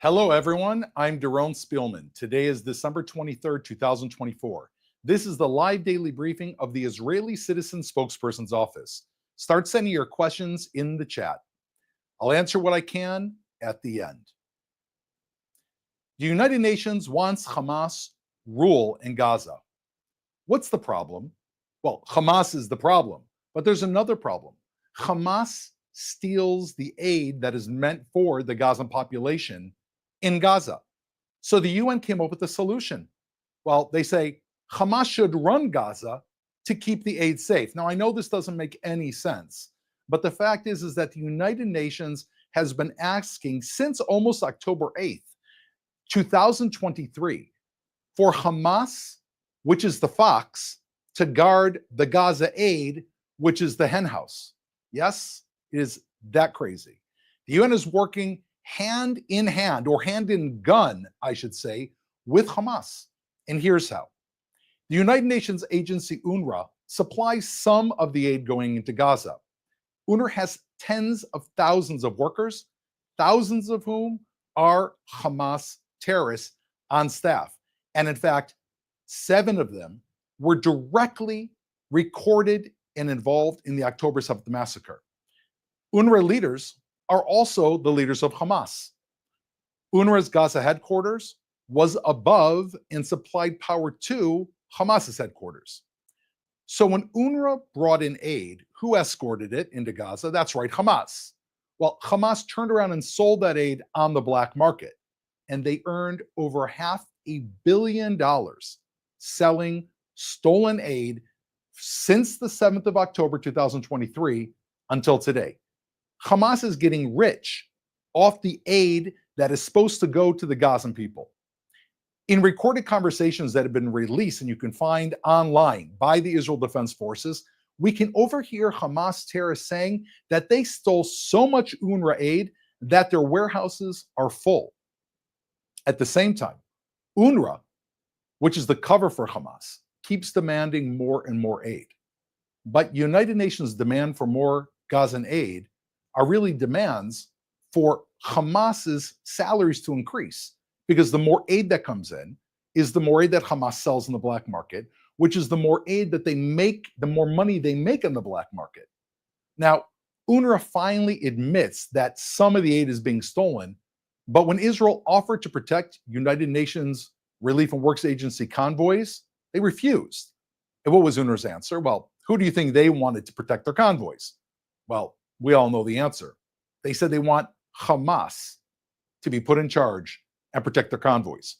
Hello, everyone. I'm Daron Spielman. Today is December 23rd, 2024. This is the live daily briefing of the Israeli Citizen Spokesperson's Office. Start sending your questions in the chat. I'll answer what I can at the end. The United Nations wants Hamas rule in Gaza. What's the problem? Well, Hamas is the problem, but there's another problem. Hamas steals the aid that is meant for the Gazan population in Gaza. So the UN came up with a solution. Well, they say Hamas should run Gaza to keep the aid safe. Now, I know this doesn't make any sense, but the fact is that the United Nations has been asking since almost October 8th, 2023, for Hamas, which is the fox, to guard the Gaza aid, which is the henhouse. Yes, it is that crazy. The UN is working hand in hand, or hand in gun, I should say, with Hamas. And here's how. The United Nations agency UNRWA supplies some of the aid going into Gaza. UNRWA has tens of thousands of workers, thousands of whom are Hamas terrorists on staff. And in fact, 7 of them were directly recorded and involved in the October 7th massacre. UNRWA leaders are also the leaders of Hamas. UNRWA's Gaza headquarters was above and supplied power to Hamas's headquarters. So when UNRWA brought in aid, who escorted it into Gaza? That's right, Hamas. Well, Hamas turned around and sold that aid on the black market, and they earned over $500 million selling stolen aid since the 7th of October, 2023 until today. Hamas is getting rich off the aid that is supposed to go to the Gazan people. In recorded conversations that have been released and you can find online by the Israel Defense Forces, we can overhear Hamas terrorists saying that they stole so much UNRWA aid that their warehouses are full. At the same time, UNRWA, which is the cover for Hamas, keeps demanding more and more aid. But United Nations' demand for more Gazan aid are really demands for Hamas's salaries to increase, because the more aid that comes in is the more aid that Hamas sells in the black market, which is the more aid that they make, the more money they make in the black market. Now, UNRWA finally admits that some of the aid is being stolen, but when Israel offered to protect United Nations Relief and Works Agency convoys, they refused. And what was UNRWA's answer? Well, who do you think they wanted to protect their convoys? Well, we all know the answer. They said they want Hamas to be put in charge and protect their convoys.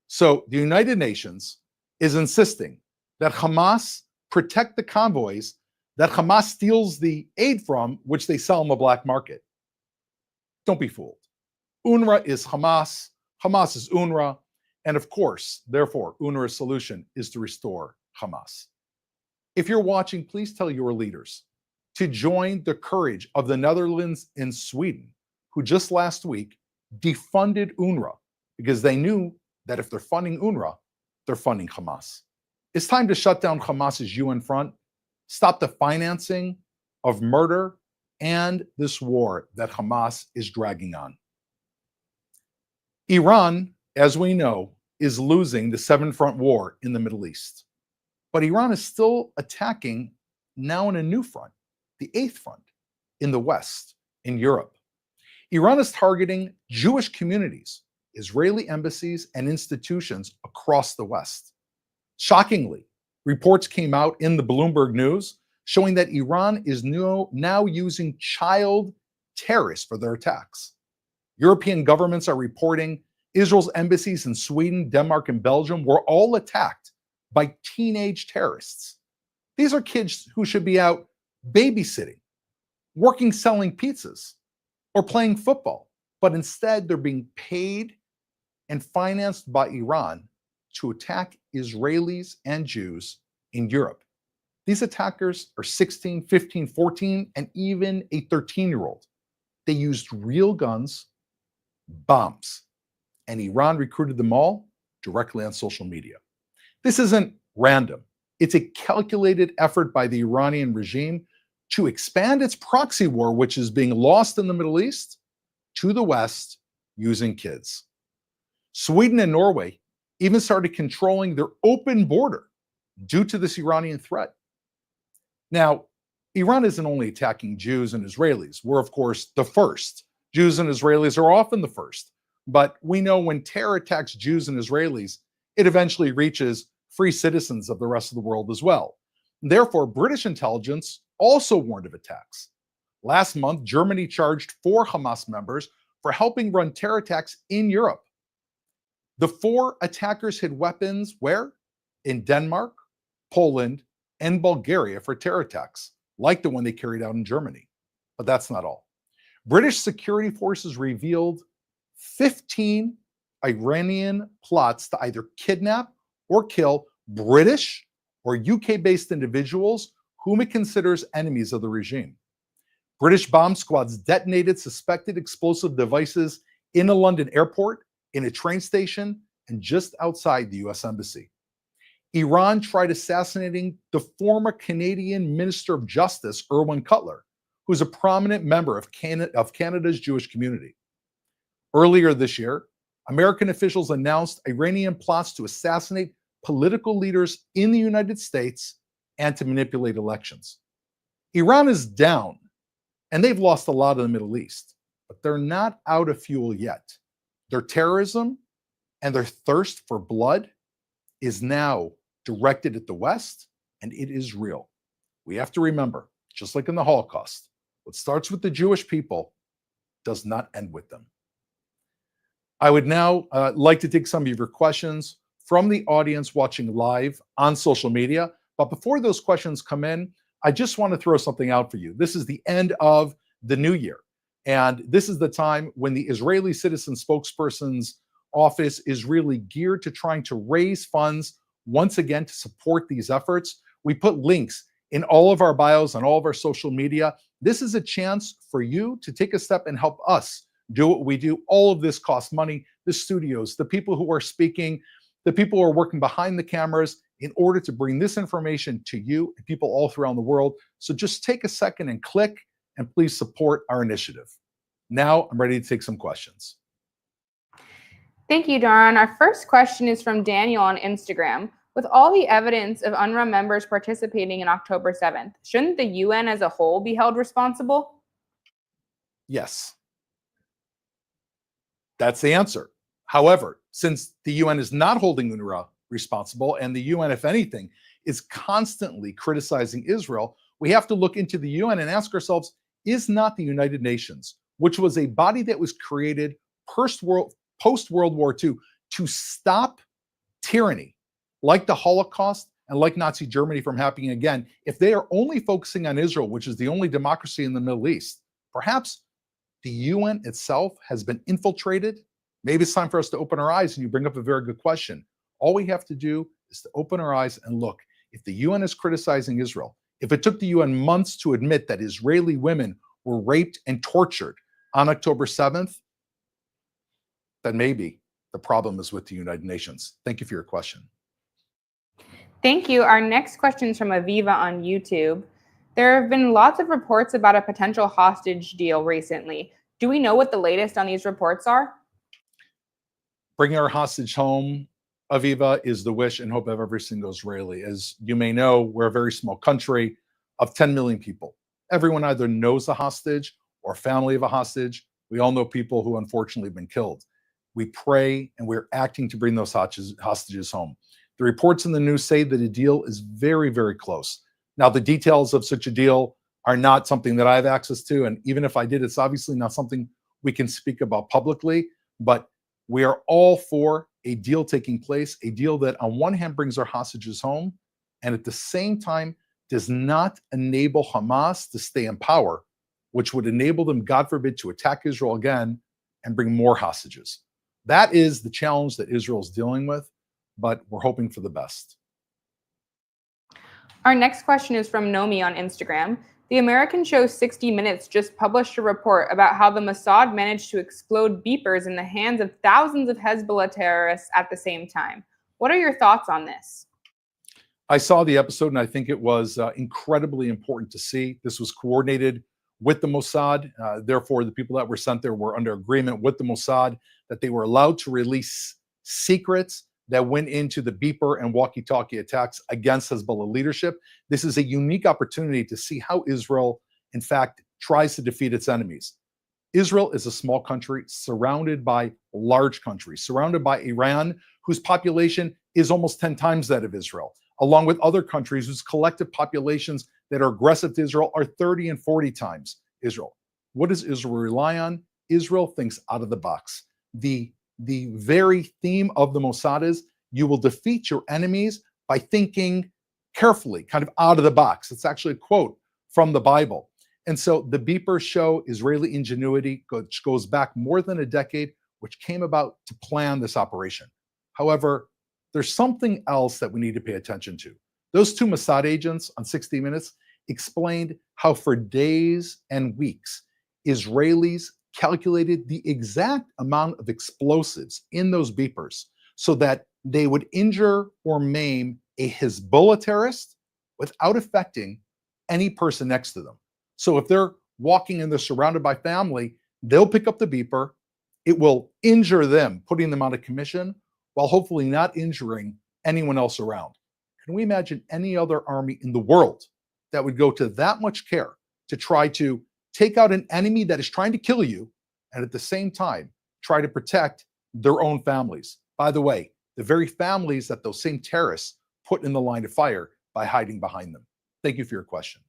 So the United Nations is insisting that Hamas protect the convoys that Hamas steals the aid from, which they sell in the black market. Don't be fooled. UNRWA is Hamas, Hamas is UNRWA, and of course, therefore, UNRWA's solution is to restore Hamas. If you're watching, please tell your leaders to join the courage of the Netherlands and Sweden, who just last week defunded UNRWA because they knew that if they're funding UNRWA, they're funding Hamas. It's time to shut down Hamas's UN front, stop the financing of murder and this war that Hamas is dragging on. Iran, as we know, is losing the 7-front war in the Middle East. But Iran is still attacking now in a new front, the 8th front in the West, in Europe. Iran is targeting Jewish communities, Israeli embassies, and institutions across the West. Shockingly, reports came out in the Bloomberg News showing that Iran is now using child terrorists for their attacks. European governments are reporting Israel's embassies in Sweden, Denmark, and Belgium were all attacked by teenage terrorists. These are kids who should be out babysitting, working selling pizzas, or playing football, but instead they're being paid and financed by Iran to attack Israelis and Jews in Europe. These attackers are 16, 15, 14, and even a 13-year-old. They used real guns, bombs, and Iran recruited them all directly on social media. This isn't random. It's a calculated effort by the Iranian regime to expand its proxy war, which is being lost in the Middle East, to the West using kids. Sweden and Norway even started controlling their open border due to this Iranian threat. Now, Iran isn't only attacking Jews and Israelis. We're, of course, the first. Jews and Israelis are often the first. But we know when terror attacks Jews and Israelis, it eventually reaches free citizens of the rest of the world as well. Therefore, British intelligence also warned of attacks. Last month, Germany charged 4 Hamas members for helping run terror attacks in Europe. The 4 attackers hid weapons where? In Denmark, Poland, and Bulgaria for terror attacks, like the one they carried out in Germany. But that's not all. British security forces revealed 15 Iranian plots to either kidnap or kill British or UK-based individuals whom it considers enemies of the regime. British bomb squads detonated suspected explosive devices in a London airport, in a train station, and just outside the US Embassy. Iran tried assassinating the former Canadian Minister of Justice, Irwin Cutler, who's a prominent member of Canada's Jewish community. Earlier this year, American officials announced Iranian plots to assassinate political leaders in the United States and to manipulate elections. Iran is down, and they've lost a lot of the Middle East, but they're not out of fuel yet. Their terrorism and their thirst for blood is now directed at the West, and it is real. We have to remember, just like in the Holocaust, what starts with the Jewish people does not end with them. I would now like to take some of your questions from the audience watching live on social media. But before those questions come in, I just want to throw something out for you. This is the end of the new year. And this is the time when the Israeli citizen spokesperson's office is really geared to trying to raise funds once again to support these efforts. We put links in all of our bios on all of our social media. This is a chance for you to take a step and help us do what we do. All of this costs money. The studios, the people who are speaking, the people who are working behind the cameras in order to bring this information to you and people all throughout the world. So just take a second and click, and please support our initiative. Now I'm ready to take some questions. Thank you, Daron. Our first question is from Daniel on Instagram. With all the evidence of UNRWA members participating in October 7th, shouldn't the UN as a whole be held responsible? Yes. That's the answer. However, since the UN is not holding UNRWA responsible, and the UN, if anything, is constantly criticizing Israel, we have to look into the UN and ask ourselves, is not the United Nations, which was a body that was created post-World War II to stop tyranny, like the Holocaust and like Nazi Germany from happening again, if they are only focusing on Israel, which is the only democracy in the Middle East, perhaps the UN itself has been infiltrated. Maybe it's time for us to open our eyes, and you bring up a very good question. All we have to do is to open our eyes and look. If the UN is criticizing Israel, if it took the UN months to admit that Israeli women were raped and tortured on October 7th, then maybe the problem is with the United Nations. Thank you for your question. Thank you. Our next question is from Aviva on YouTube. There have been lots of reports about a potential hostage deal recently. Do we know what the latest on these reports are? Bringing our hostage home, Aviva, is the wish and hope of every single Israeli. As you may know, we're a very small country of 10 million people. Everyone either knows a hostage or family of a hostage. We all know people who unfortunately have been killed. We pray and we're acting to bring those hostages home. The reports in the news say that a deal is very, very close. Now, the details of such a deal are not something that I have access to. And even if I did, it's obviously not something we can speak about publicly. But we are all for a deal taking place, a deal that on one hand brings our hostages home and at the same time does not enable Hamas to stay in power, which would enable them, God forbid, to attack Israel again and bring more hostages. That is the challenge that Israel is dealing with, but we're hoping for the best. Our next question is from Nomi on Instagram. The American show 60 Minutes just published a report about how the Mossad managed to explode beepers in the hands of thousands of Hezbollah terrorists at the same time. What are your thoughts on this? I saw the episode, and I think it was incredibly important to see. This was coordinated with the Mossad. Therefore, the people that were sent there were under agreement with the Mossad that they were allowed to release secrets that went into the beeper and walkie-talkie attacks against Hezbollah leadership. This is a unique opportunity to see how Israel, in fact, tries to defeat its enemies. Israel is a small country surrounded by large countries, surrounded by Iran, whose population is almost 10 times that of Israel, along with other countries whose collective populations that are aggressive to Israel are 30 and 40 times Israel. What does Israel rely on? Israel thinks out of the box. The very theme of the Mossad is you will defeat your enemies by thinking carefully, kind of out of the box. It's actually a quote from the Bible. And so the beepers show Israeli ingenuity, which goes back more than a decade, which came about to plan this operation. However, there's something else that we need to pay attention to. Those two Mossad agents on 60 Minutes explained how for days and weeks, Israelis calculated the exact amount of explosives in those beepers so that they would injure or maim a Hezbollah terrorist without affecting any person next to them. So if they're walking and they're surrounded by family, they'll pick up the beeper. It will injure them, putting them out of commission, while hopefully not injuring anyone else around. Can we imagine any other army in the world that would go to that much care to try to take out an enemy that is trying to kill you and at the same time try to protect their own families? By the way, the very families that those same terrorists put in the line of fire by hiding behind them. Thank you for your question.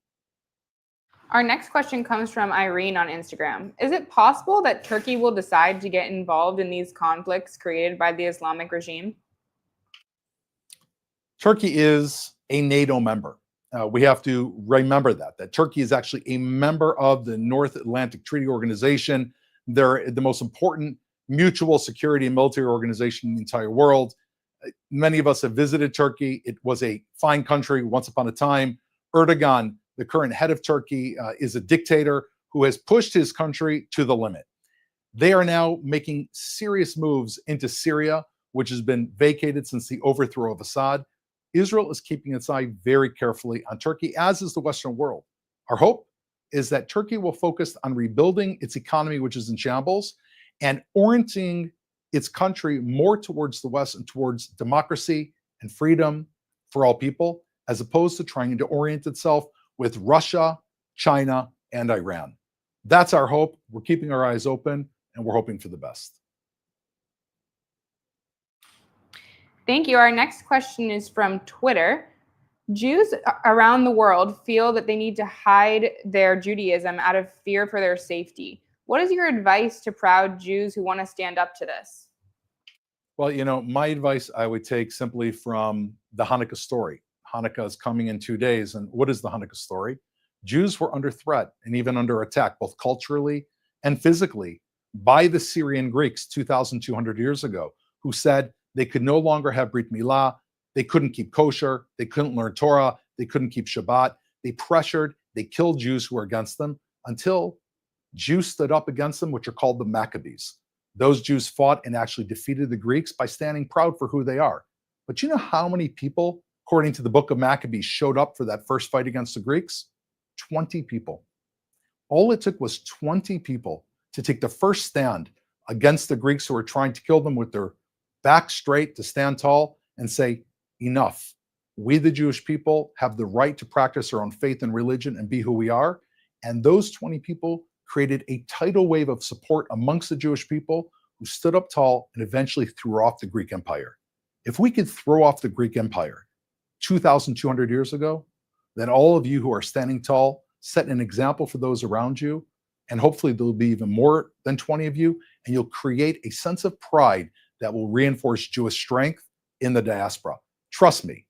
Our next question comes from Irene on Instagram. Is it possible that Turkey will decide to get involved in these conflicts created by the Islamic regime? Turkey is a NATO member. We have to remember that Turkey is actually a member of the North Atlantic Treaty Organization. They're the most important mutual security and military organization in the entire world. Many of us have visited Turkey. It was a fine country once upon a time. Erdogan, the current head of Turkey, is a dictator who has pushed his country to the limit. They are now making serious moves into Syria, which has been vacated since the overthrow of Assad. Israel is keeping its eye very carefully on Turkey, as is the Western world. Our hope is that Turkey will focus on rebuilding its economy, which is in shambles, and orienting its country more towards the West and towards democracy and freedom for all people, as opposed to trying to orient itself with Russia, China, and Iran. That's our hope. We're keeping our eyes open, and we're hoping for the best. Thank you. Our next question is from Twitter. Jews around the world feel that they need to hide their Judaism out of fear for their safety. What is your advice to proud Jews who want to stand up to this? Well, my advice I would take simply from the Hanukkah story. Hanukkah is coming in 2 days. And what is the Hanukkah story? Jews were under threat and even under attack, both culturally and physically, by the Syrian Greeks 2,200 years ago, who said they could no longer have Brit Milah, they couldn't keep kosher, they couldn't learn Torah, they couldn't keep Shabbat. They pressured, they killed Jews who were against them until Jews stood up against them, which are called the Maccabees. Those Jews fought and actually defeated the Greeks by standing proud for who they are. But you know how many people, according to the book of Maccabees, showed up for that first fight against the Greeks? 20 people. All it took was 20 people to take the first stand against the Greeks who were trying to kill them with their back straight, to stand tall and say, enough. We, the Jewish people, have the right to practice our own faith and religion and be who we are. And those 20 people created a tidal wave of support amongst the Jewish people who stood up tall and eventually threw off the Greek Empire. If we could throw off the Greek Empire 2,200 years ago, then all of you who are standing tall set an example for those around you. And hopefully there'll be even more than 20 of you, and you'll create a sense of pride that will reinforce Jewish strength in the diaspora. Trust me,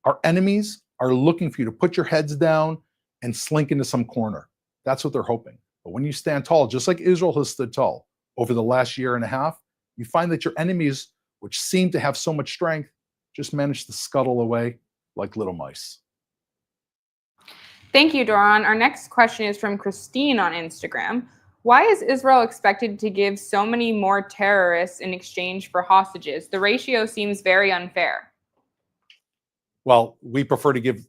our enemies are looking for you to put your heads down and slink into some corner. That's what they're hoping. But when you stand tall, just like Israel has stood tall over the last year and a half, you find that your enemies, which seem to have so much strength, just manage to scuttle away like little mice. Thank you, Doron. Our next question is from Christine on Instagram. Why is Israel expected to give so many more terrorists in exchange for hostages? The ratio seems very unfair. Well, we prefer to give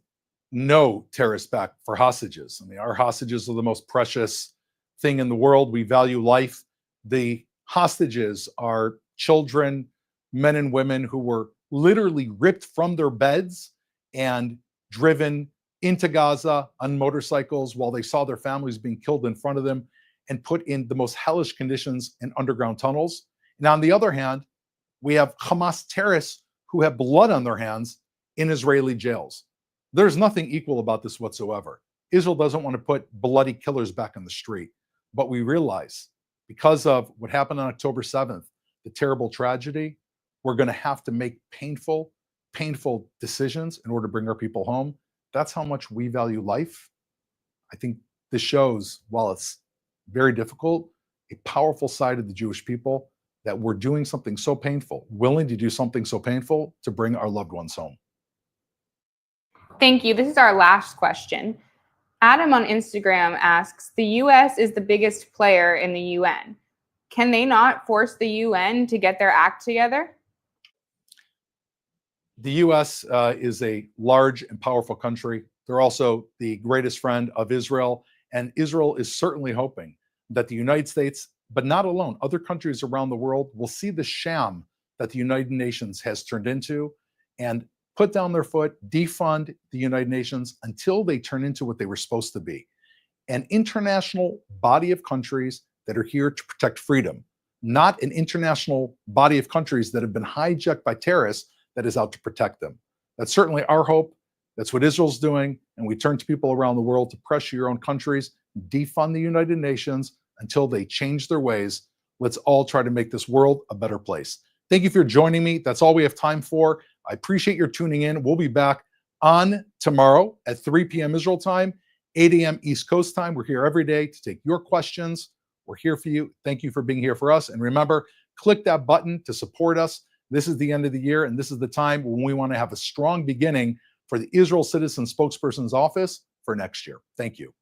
no terrorists back for hostages. I mean, our hostages are the most precious thing in the world. We value life. The hostages are children, men and women who were literally ripped from their beds and driven into Gaza on motorcycles while they saw their families being killed in front of them and put in the most hellish conditions in underground tunnels. And on the other hand, we have Hamas terrorists who have blood on their hands in Israeli jails. There's nothing equal about this whatsoever. Israel doesn't want to put bloody killers back on the street. But we realize because of what happened on October 7th, the terrible tragedy, we're going to have to make painful decisions in order to bring our people home. That's how much we value life. I think this shows, while it's very difficult, a powerful side of the Jewish people, that we're doing something so painful, willing to do something so painful to bring our loved ones home. Thank you. This is our last question. Adam on Instagram asks, the US is the biggest player in the UN. Can they not force the UN to get their act together? The US is a large and powerful country. They're also the greatest friend of Israel. And Israel is certainly hoping that the United States, but not alone, other countries around the world will see the sham that the United Nations has turned into and put down their foot, defund the United Nations until they turn into what they were supposed to be: an international body of countries that are here to protect freedom, not an international body of countries that have been hijacked by terrorists that is out to protect them. That's certainly our hope. That's what Israel's doing. And we turn to people around the world to pressure your own countries, defund the United Nations until they change their ways. Let's all try to make this world a better place. Thank you for joining me. That's all we have time for. I appreciate your tuning in. We'll be back on tomorrow at 3 p.m. Israel time, 8 a.m. East Coast time. We're here every day to take your questions. We're here for you. Thank you for being here for us. And remember, click that button to support us. This is the end of the year, and this is the time when we want to have a strong beginning for the Israel Citizen Spokesperson's Office for next year. Thank you.